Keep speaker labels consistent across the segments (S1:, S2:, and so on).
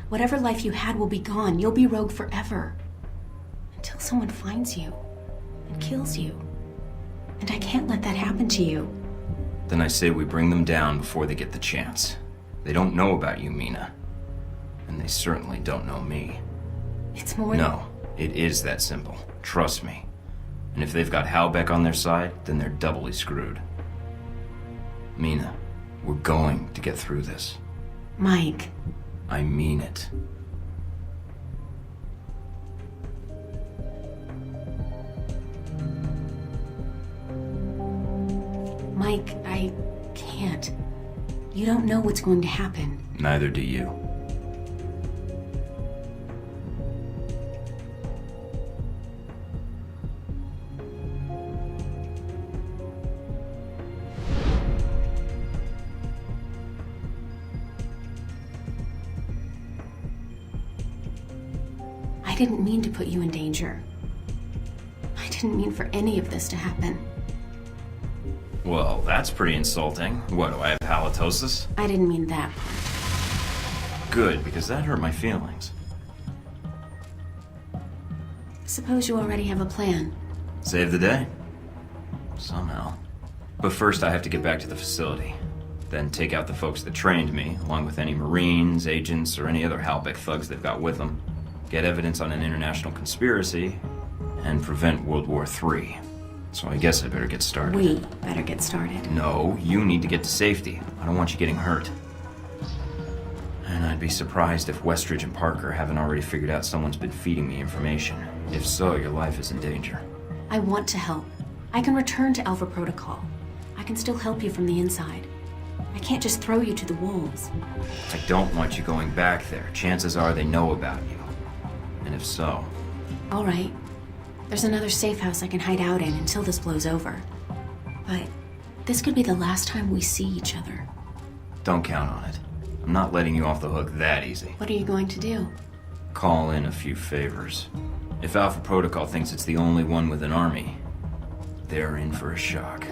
S1: Whatever life you had will be gone. You'll be rogue forever. Until someone finds you and kills you. And I can't let that happen to you.
S2: Then I say we bring them down before they get the chance. They don't know about you, Mina. And they certainly don't know me.
S1: It's more
S2: No, it is that simple. Trust me. And if they've got Halbeck on their side, then they're doubly screwed. Mina, we're going to get through this.
S1: Mike.
S2: I mean it.
S1: Mike, I can't. You don't know what's going to happen.
S2: Neither do you.
S1: I didn't mean to put you in danger. I didn't mean for any of this to happen.
S2: Well, that's pretty insulting. What, do I have halitosis?
S1: I didn't mean that.
S2: Good, because that hurt my feelings.
S1: Suppose you already have a plan.
S2: Save the day. Somehow. But first I have to get back to the facility. Then take out the folks that trained me, along with any Marines, agents, or any other Halbeck thugs they've got with them. Get evidence on an international conspiracy, and prevent World War III. So I guess I better get started.
S1: We better get started.
S2: No, you need to get to safety. I don't want you getting hurt. And I'd be surprised if Westridge and Parker haven't already figured out someone's been feeding me information. If so, your life is in danger.
S1: I want to help. I can return to Alpha Protocol. I can still help you from the inside. I can't just throw you to the wolves.
S2: I don't want you going back there. Chances are they know about you. And if so...
S1: All right. There's another safe house I can hide out in until this blows over. But this could be the last time we see each other.
S2: Don't count on it. I'm not letting you off the hook that easy.
S1: What are you going to do?
S2: Call in a few favors. If Alpha Protocol thinks it's the only one with an army, they're in for a shock.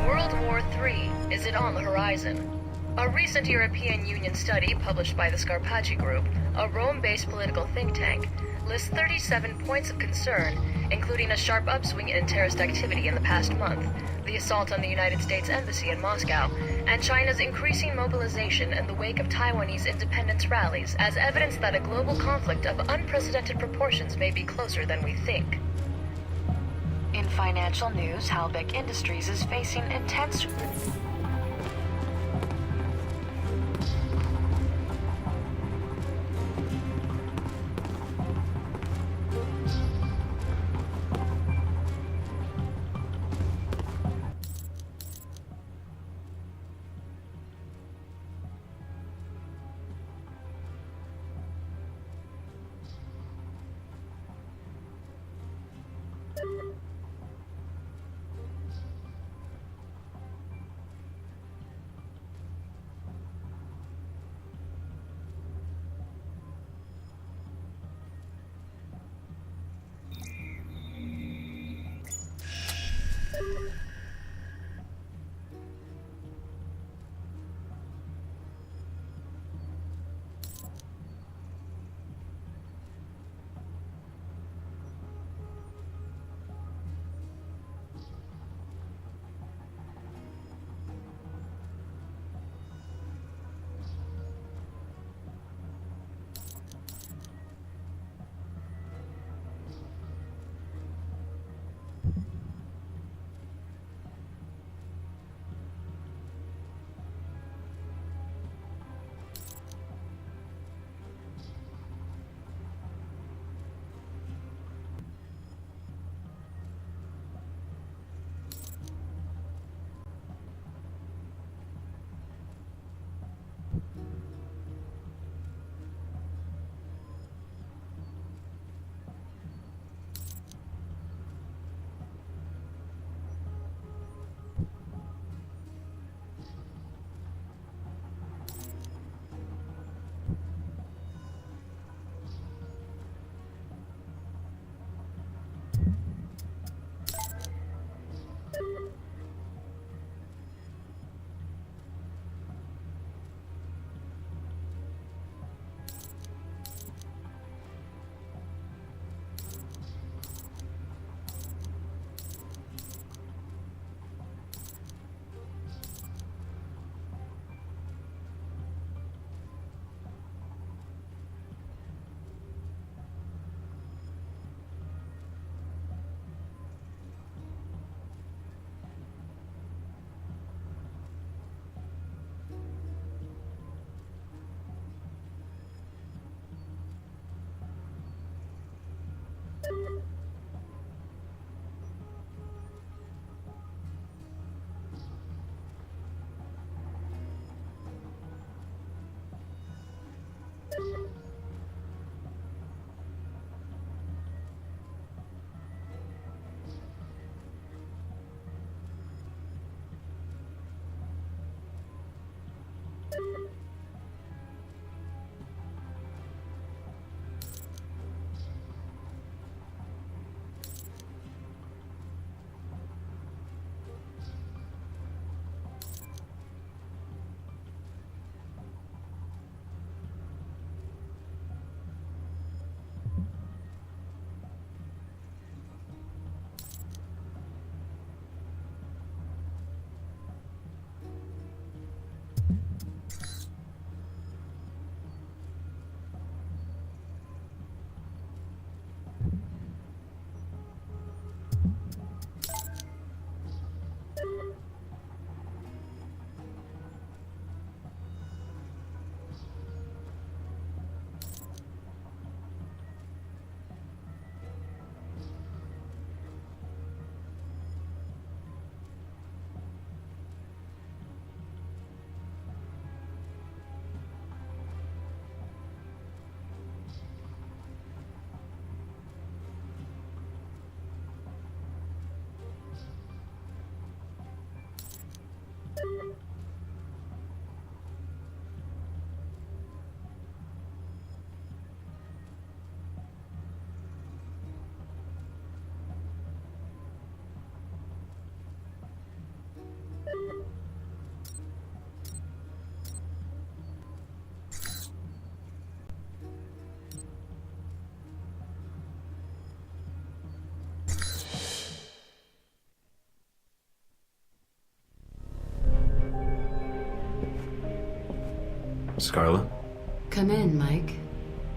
S3: World War III, is it on the horizon? A recent European Union study published by the Scarpacci Group, a Rome-based political think tank, lists 37 points of concern, including a sharp upswing in terrorist activity in the past month, the assault on the United States Embassy in Moscow, and China's increasing mobilization in the wake of Taiwanese independence rallies as evidence that a global conflict of unprecedented proportions may be closer than we think. In financial news, Halbeck Industries is facing intense...
S2: Scarlet,
S4: Come in, Mike.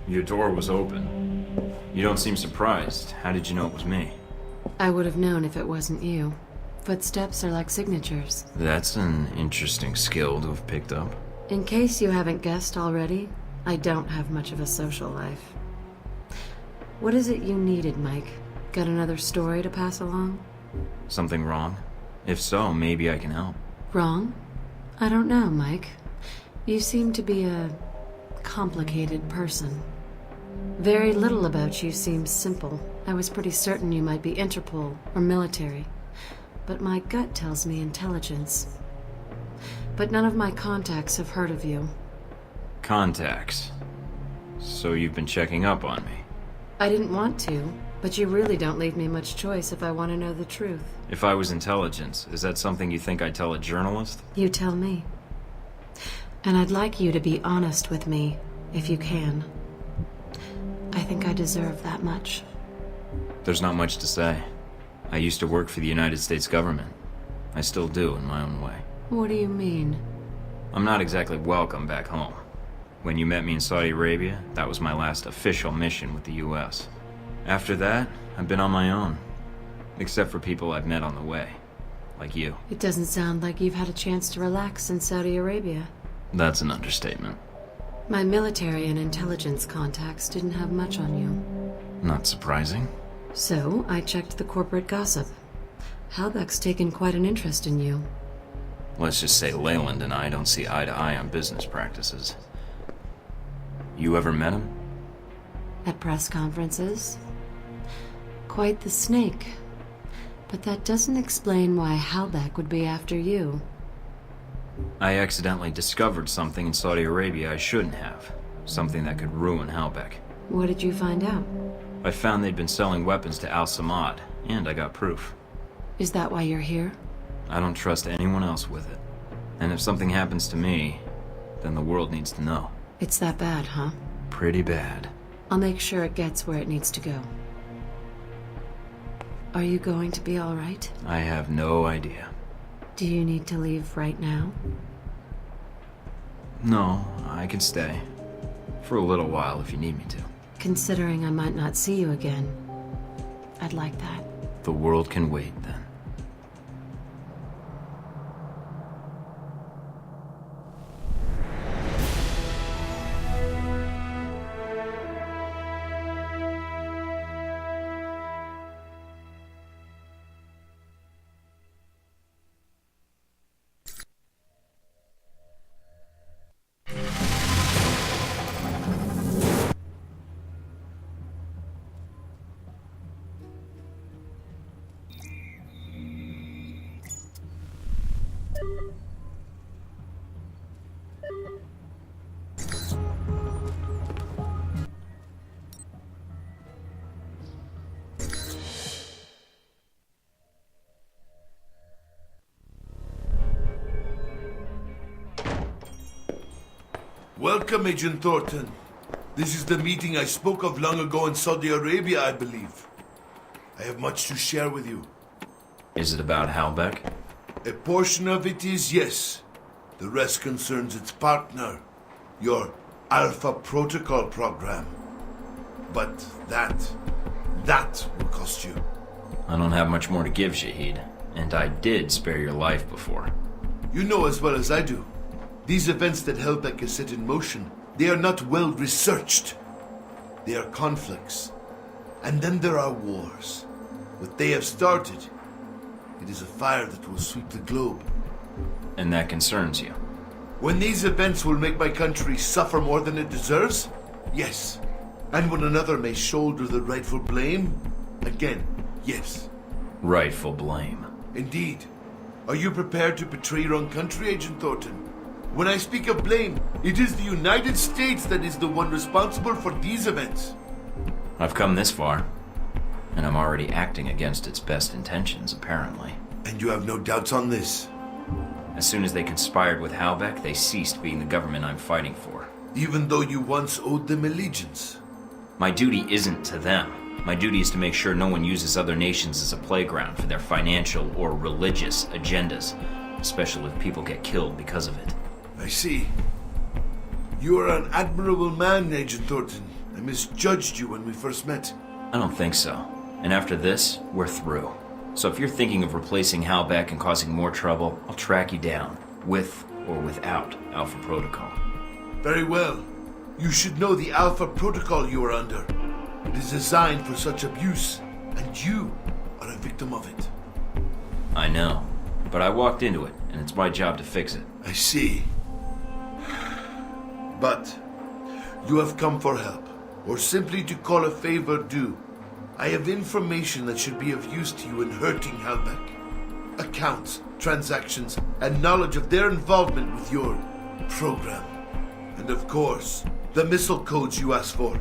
S2: your door was open. You don't seem surprised. How did you know it was me?
S4: I would have known if it wasn't you. Footsteps are like signatures.
S2: That's an interesting skill to have picked up.
S4: In case you haven't guessed already, I don't have much of a social life. What is it you needed, Mike? Got another story to pass along?
S2: Something wrong? If so, maybe I can help.
S4: Wrong? I don't know, Mike. You seem to be a complicated person. Very little about you seems simple. I was pretty certain you might be Interpol or military, but my gut tells me intelligence. But none of my contacts have heard of you.
S2: Contacts. So you've been checking up on me.
S4: I didn't want to, but you really don't leave me much choice if I want to know the truth.
S2: If I was intelligence, is that something you think I'd tell a journalist?
S4: You tell me. And I'd like you to be honest with me, if you can. I think I deserve that much.
S2: There's not much to say. I used to work for the United States government. I still do, in my own way.
S4: What do you mean?
S2: I'm not exactly welcome back home. When you met me in Saudi Arabia, that was my last official mission with the US. After that, I've been on my own. Except for people I've met on the way. Like you.
S4: It doesn't sound like you've had a chance to relax in Saudi Arabia.
S2: That's an understatement.
S4: My military and intelligence contacts didn't have much on you.
S2: Not surprising.
S4: So, I checked the corporate gossip. Halbeck's taken quite an interest in you.
S2: Let's just say Leyland and I don't see eye to eye on business practices. You ever met him?
S4: At press conferences. Quite the snake. But that doesn't explain why Halbeck would be after you.
S2: I accidentally discovered something in Saudi Arabia I shouldn't have. Something that could ruin Halbeck.
S4: What did you find out?
S2: I found they'd been selling weapons to Al Samad, and I got proof.
S4: Is that why you're here?
S2: I don't trust anyone else with it. And if something happens to me, then the world needs to know.
S4: It's that bad, huh?
S2: Pretty bad.
S4: I'll make sure it gets where it needs to go. Are you going to be all right?
S2: I have no idea.
S4: Do you need to leave right now?
S2: No, I can stay. For a little while if you need me to.
S4: Considering I might not see you again, I'd like that.
S2: The world can wait then.
S5: Welcome, Agent Thornton. This is the meeting I spoke of long ago in Saudi Arabia, I believe. I have much to share with you.
S2: Is it about Halbeck?
S5: A portion of it is yes. The rest concerns its partner, your Alpha Protocol program. But that will cost you.
S2: I don't have much more to give, Shahid. And I did spare your life before.
S5: You know as well as I do. These events that Halbeck has set in motion, they are not well researched. They are conflicts. And then there are wars. What they have started, it is a fire that will sweep the globe.
S2: And that concerns you.
S5: When these events will make my country suffer more than it deserves? Yes. And when another may shoulder the rightful blame? Again, yes.
S2: Rightful blame.
S5: Indeed. Are you prepared to betray your own country, Agent Thornton? When I speak of blame, it is the United States that is the one responsible for these events.
S2: I've come this far, and I'm already acting against its best intentions, apparently.
S5: And you have no doubts on this?
S2: As soon as they conspired with Halbeck, they ceased being the government I'm fighting for.
S5: Even though you once owed them allegiance?
S2: My duty isn't to them. My duty is to make sure no one uses other nations as a playground for their financial or religious agendas, especially if people get killed because of it.
S5: I see. You are an admirable man, Agent Thornton. I misjudged you when we first met.
S2: I don't think so. And after this, we're through. So if you're thinking of replacing Halbeck and causing more trouble, I'll track you down, with or without Alpha Protocol.
S5: Very well. You should know the Alpha Protocol you are under. It is designed for such abuse, and you are a victim of it.
S2: I know, but I walked into it, and it's my job to fix it.
S5: I see. But you have come for help, or simply to call a favor due. I have information that should be of use to you in hurting Halbeck. Accounts, transactions, and knowledge of their involvement with your program. And of course, the missile codes you asked for.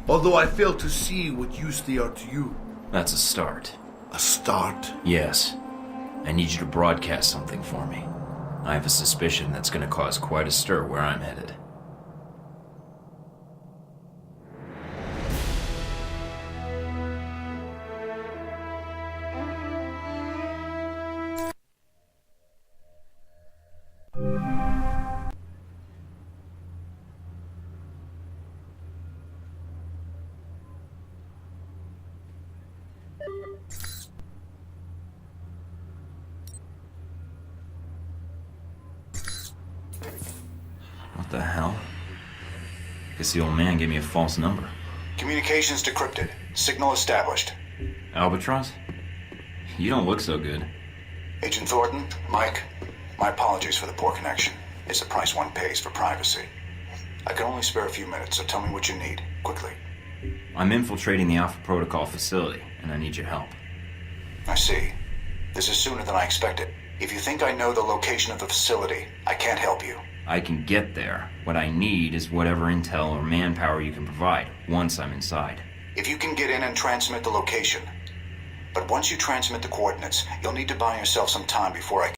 S5: Although I fail to see what use they are to you.
S2: That's a start.
S5: A start?
S2: Yes. I need you to broadcast something for me. I have a suspicion that's going to cause quite a stir where I'm headed. What the hell? Guess the old man gave me a false number.
S6: Communications decrypted. Signal established.
S2: Albatross? You don't look so good.
S6: Agent Thornton, Mike, my apologies for the poor connection. It's the price one pays for privacy. I can only spare a few minutes, so tell me what you need, quickly.
S2: I'm infiltrating the Alpha Protocol facility, and I need your help.
S6: I see. This is sooner than I expected. If you think I know the location of the facility, I can't help you.
S2: I can get there. What I need is whatever intel or manpower you can provide, once I'm inside.
S6: If you can get in and transmit the location. But once you transmit the coordinates, you'll need to buy yourself some time before I